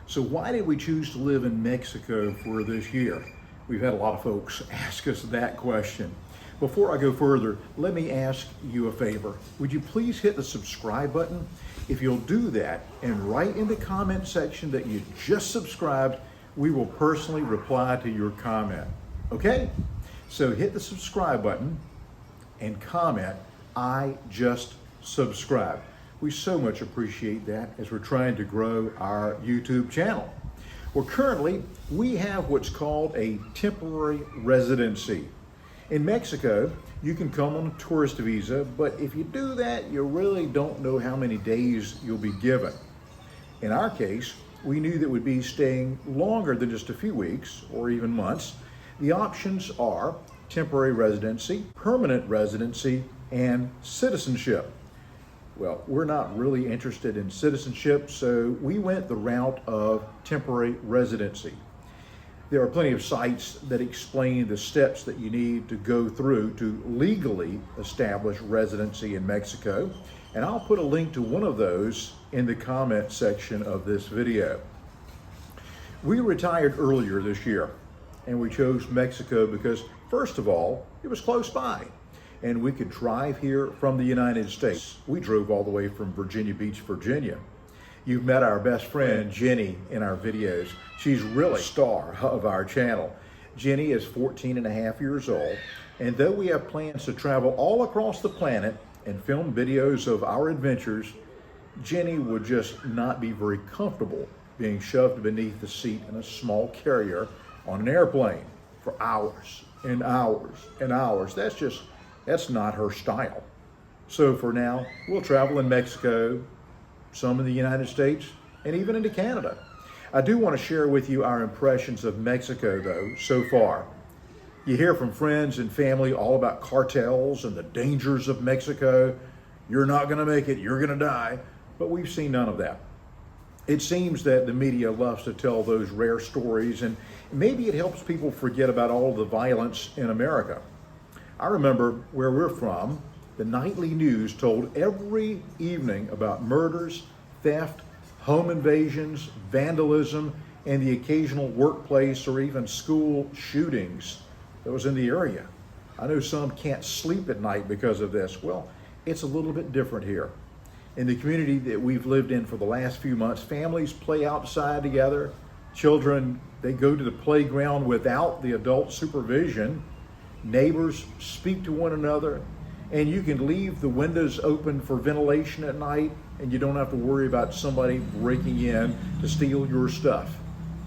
So why did we choose to live in Mexico for this year? We've had a lot of folks ask us that question. Before I go further, let me ask you a favor. Would you please hit the subscribe button? If you'll do that and write in the comment section that you just subscribed, we will personally reply to your comment. Okay? So hit the subscribe button and comment, "I just subscribed." We so much appreciate that as we're trying to grow our YouTube channel. Well, currently, we have what's called a temporary residency. In Mexico, you can come on a tourist visa, but if you do that, you really don't know how many days you'll be given. In our case, we knew that we'd be staying longer than just a few weeks or even months. The options are temporary residency, permanent residency, and citizenship. Well, we're not really interested in citizenship, so we went the route of temporary residency. There are plenty of sites that explain the steps that you need to go through to legally establish residency in Mexico, and I'll put a link to one of those in the comment section of this video. We retired earlier this year, and we chose Mexico because, first of all, it was close by, and we could drive here from the United States. We drove all the way from Virginia Beach, Virginia. You've met our best friend, Jenny, in our videos. She's really a star of our channel. Jenny is 14 and a half years old, and though we have plans to travel all across the planet and film videos of our adventures, Jenny would just not be very comfortable being shoved beneath the seat in a small carrier on an airplane for hours and hours and hours. That's not her style. So for now, we'll travel in Mexico, some in the United States, and even into Canada. I do want to share with you our impressions of Mexico, though, so far. You hear from friends and family all about cartels and the dangers of Mexico. You're not going to make it, you're going to die. But we've seen none of that. It seems that the media loves to tell those rare stories, and maybe it helps people forget about all the violence in America. I remember where we're from, the nightly news told every evening about murders, theft, home invasions, vandalism, and the occasional workplace or even school shootings that was in the area. I know some can't sleep at night because of this. Well, it's a little bit different here. In the community that we've lived in for the last few months, families play outside together. Children, they go to the playground without the adult supervision. Neighbors speak to one another, and you can leave the windows open for ventilation at night, and you don't have to worry about somebody breaking in to steal your stuff.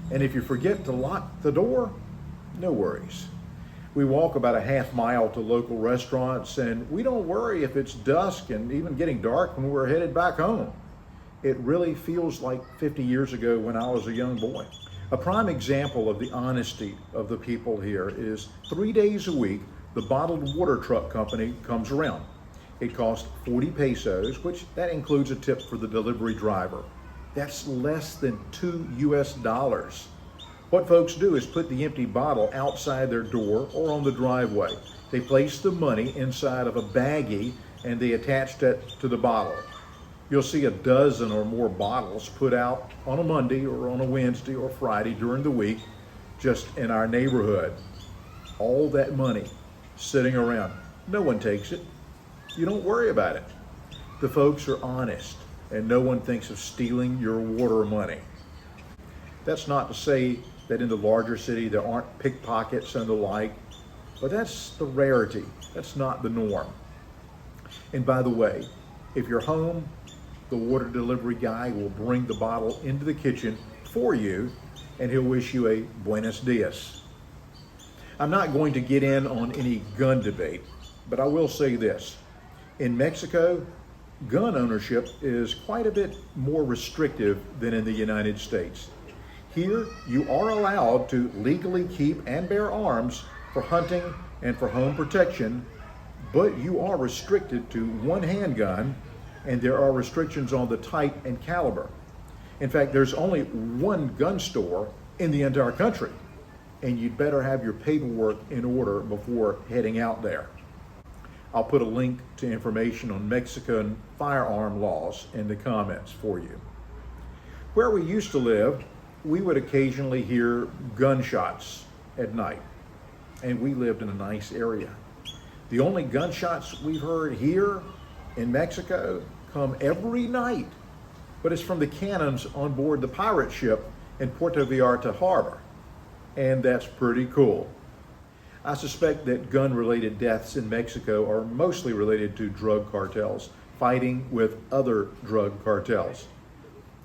And if you forget to lock the door, no worries. We walk about a half mile to local restaurants, and we don't worry if it's dusk and even getting dark when we're headed back home. It really feels like 50 years ago when I was a young boy. A prime example of the honesty of the people here is 3 days a week, the bottled water truck company comes around. It costs 40 pesos, which that includes a tip for the delivery driver. That's less than $2. What folks do is put the empty bottle outside their door or on the driveway. They place the money inside of a baggie and they attach that to the bottle. You'll see a dozen or more bottles put out on a Monday or on a Wednesday or Friday during the week, just in our neighborhood. All that money sitting around. No one takes it. You don't worry about it. The folks are honest, and no one thinks of stealing your water money. That's not to say that in the larger city there aren't pickpockets and the like, but that's the rarity. That's not the norm. And by the way, if you're home, the water delivery guy will bring the bottle into the kitchen for you, and he'll wish you a buenos dias. I'm not going to get in on any gun debate, but I will say this. In Mexico, gun ownership is quite a bit more restrictive than in the United States. Here, you are allowed to legally keep and bear arms for hunting and for home protection, but you are restricted to one handgun, and there are restrictions on the type and caliber. In fact, there's only one gun store in the entire country, and you'd better have your paperwork in order before heading out there. I'll put a link to information on Mexican firearm laws in the comments for you. Where we used to live, we would occasionally hear gunshots at night, and we lived in a nice area. The only gunshots we've heard here in Mexico come every night, but it's from the cannons on board the pirate ship in Puerto Vallarta Harbor, and that's pretty cool. I suspect that gun-related deaths in Mexico are mostly related to drug cartels fighting with other drug cartels.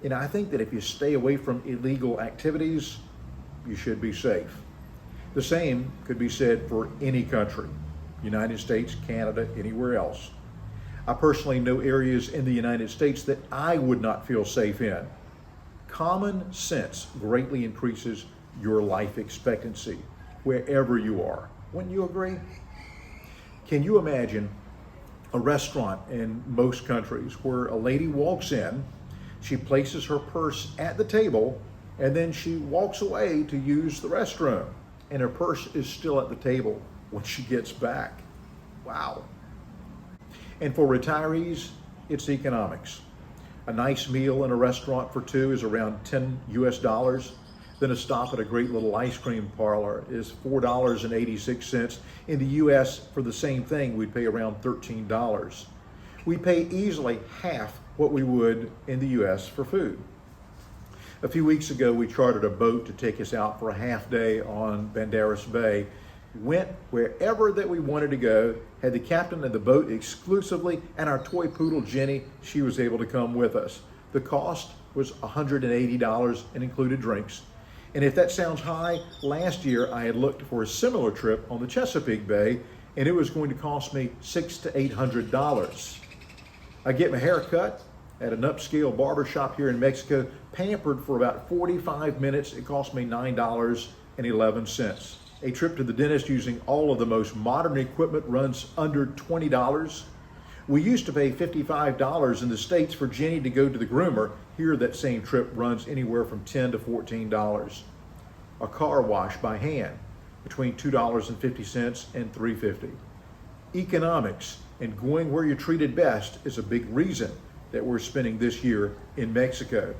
And I think that if you stay away from illegal activities, you should be safe. The same could be said for any country, United States, Canada, anywhere else. I personally know areas in the United States that I would not feel safe in. Common sense greatly increases your life expectancy wherever you are. Wouldn't you agree? Can you imagine a restaurant in most countries where a lady walks in, she places her purse at the table, and then she walks away to use the restroom, and her purse is still at the table when she gets back? Wow. And for retirees, it's economics. A nice meal in a restaurant for two is around $10 US. Then a stop at a great little ice cream parlor is $4.86. In the US, for the same thing, we'd pay around $13. We pay easily half what we would in the US for food. A few weeks ago, we chartered a boat to take us out for a half day on Banderas Bay. Went wherever that we wanted to go, had the captain of the boat exclusively, and our toy poodle Jenny, she was able to come with us. The cost was $180 and included drinks. And if that sounds high, last year I had looked for a similar trip on the Chesapeake Bay, and it was going to cost me $600 to $800. I get my hair cut at an upscale barber shop here in Mexico, pampered for about 45 minutes. It cost me $9.11. A trip to the dentist using all of the most modern equipment runs under $20. We used to pay $55 in the States for Jenny to go to the groomer. Here, that same trip runs anywhere from $10 to $14. A car wash by hand, between $2.50 and $3.50. Economics and going where you're treated best is a big reason that we're spending this year in Mexico.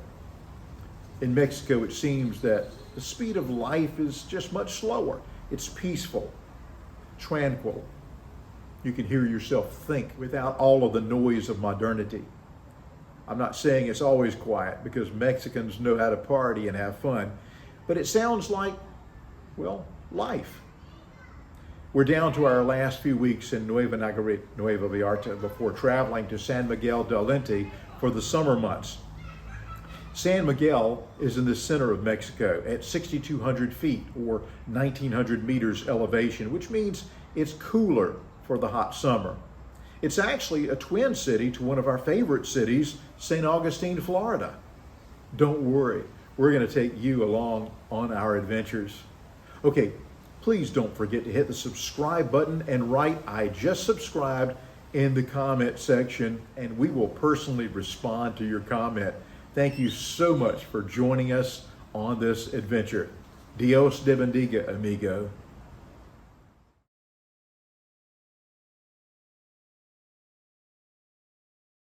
In Mexico, it seems that the speed of life is just much slower. It's peaceful, tranquil. You can hear yourself think without all of the noise of modernity. I'm not saying it's always quiet, because Mexicans know how to party and have fun, but it sounds like, well, life. We're down to our last few weeks in Nueva Vallarta before traveling to San Miguel de Allende for the summer months. San Miguel is in the center of Mexico at 6,200 feet or 1,900 meters elevation, which means it's cooler for the hot summer. It's actually a twin city to one of our favorite cities, St. Augustine, Florida. Don't worry, we're going to take you along on our adventures. Okay, please don't forget to hit the subscribe button and write "I just subscribed" in the comment section, and we will personally respond to your comment. Thank you so much for joining us on this adventure. Dios te bendiga, amigo.